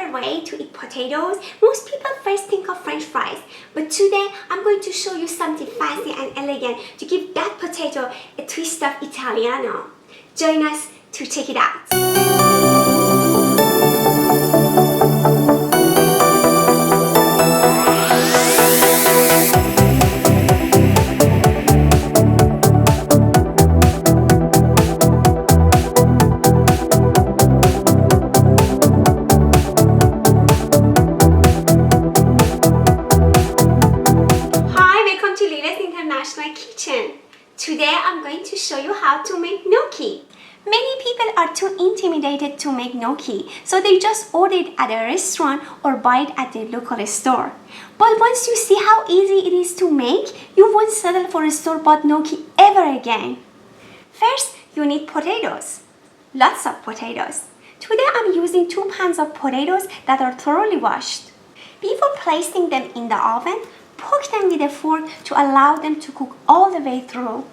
favorite way to eat potatoes, most people first think of French fries. But today, I'm going to show you something fancy and elegant to give that potato a twist of Italiano. Join us to check it out. Today I'm going to show you how to make gnocchi. Many people are too intimidated to make gnocchi, so they just order it at a restaurant or buy it at their local store. But once you see how easy it is to make, you won't settle for a store-bought gnocchi ever again. First, you need potatoes. Lots of potatoes. Today I'm using 2 pounds of potatoes that are thoroughly washed. Before placing them in the oven, poke them with a fork to allow them to cook all the way through.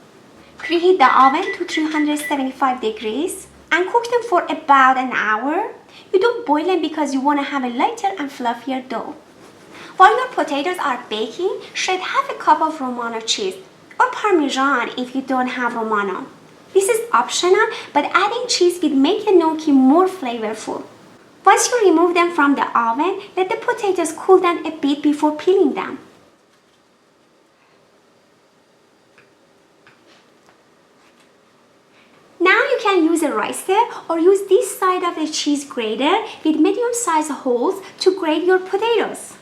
Preheat the oven to 375 degrees and cook them for about an hour. You don't boil them because you want to have a lighter and fluffier dough. While your potatoes are baking, shred half a cup of Romano cheese or Parmesan if you don't have Romano. This is optional, but adding cheese will make the gnocchi more flavorful. Once you remove them from the oven, let the potatoes cool down a bit before peeling them. Now you can use a ricer or use this side of the cheese grater with medium-sized holes to grate your potatoes.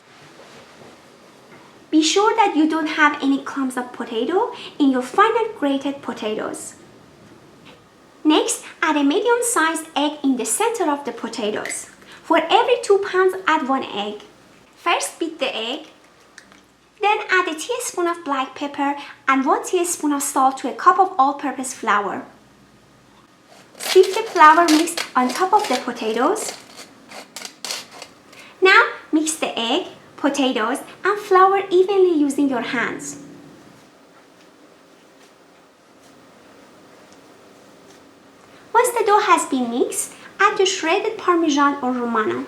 Be sure that you don't have any clumps of potato in your final grated potatoes. Next, add a medium-sized egg in the center of the potatoes. For every 2 pounds, add 1 egg. First, beat the egg. Then add a teaspoon of black pepper and 1 teaspoon of salt to a cup of all-purpose flour. Sift the flour mix on top of the potatoes. Now mix the egg, potatoes, and flour evenly using your hands. Once the dough has been mixed, add the shredded Parmesan or Romano.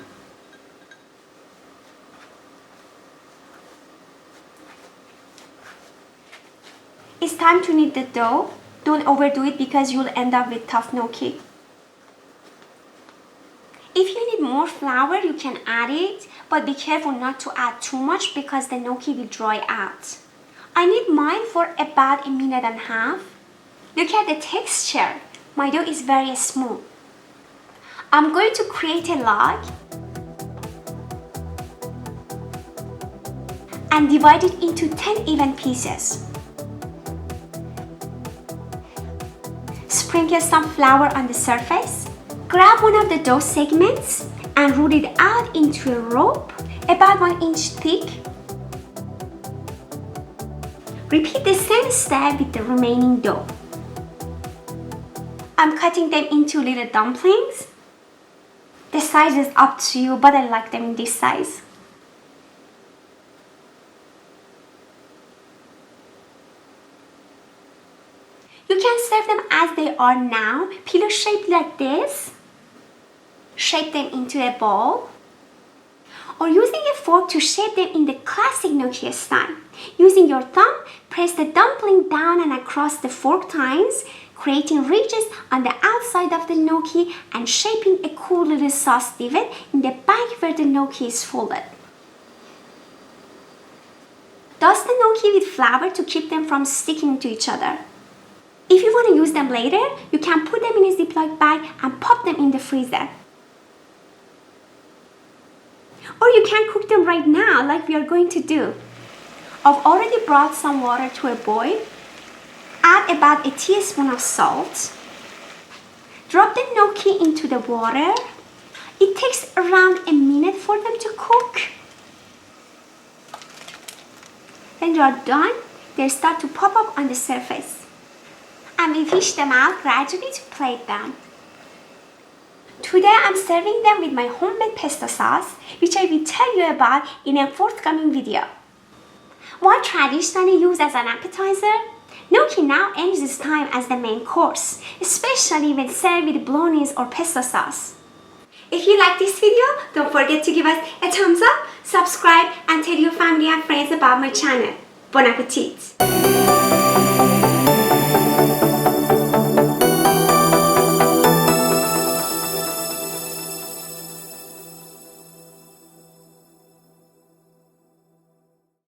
It's time to knead the dough. Don't overdo it because you'll end up with tough gnocchi. If you need more flour, you can add it, but be careful not to add too much because the gnocchi will dry out. I need mine for about 1.5 minutes. Look at the texture. My dough is very smooth. I'm going to create a log and divide it into 10 even pieces. Sprinkle some flour on the surface. Grab one of the dough segments and roll it out into a rope about 1 inch thick. Repeat the same step with the remaining dough. I'm cutting them into little dumplings. The size is up to you, but I like them in this size. You can serve them as they are now, pillow shaped like this. Shape them into a ball. Or using a fork to shape them in the classic gnocchi style. Using your thumb, press the dumpling down and across the fork tines, creating ridges on the outside of the gnocchi and shaping a cool little sauce divot in the back where the gnocchi is folded. Dust the gnocchi with flour to keep them from sticking to each other. If you want to use them later, you can put them in a Ziploc bag and pop them in the freezer. Or you can cook them right now like we are going to do. I've already brought some water to a boil. Add about a teaspoon of salt. Drop the gnocchi into the water. It takes around 1 minute for them to cook. When they are done, they start to pop up on the surface. And we fish them out gradually to plate them. Today I'm serving them with my homemade pesto sauce, which I will tell you about in a forthcoming video. While traditionally used as an appetizer, gnocchi now earns its time as the main course, especially when served with bolognese or pesto sauce. If you like this video, don't forget to give us a thumbs up, subscribe, and tell your family and friends about my channel. Bon appetit!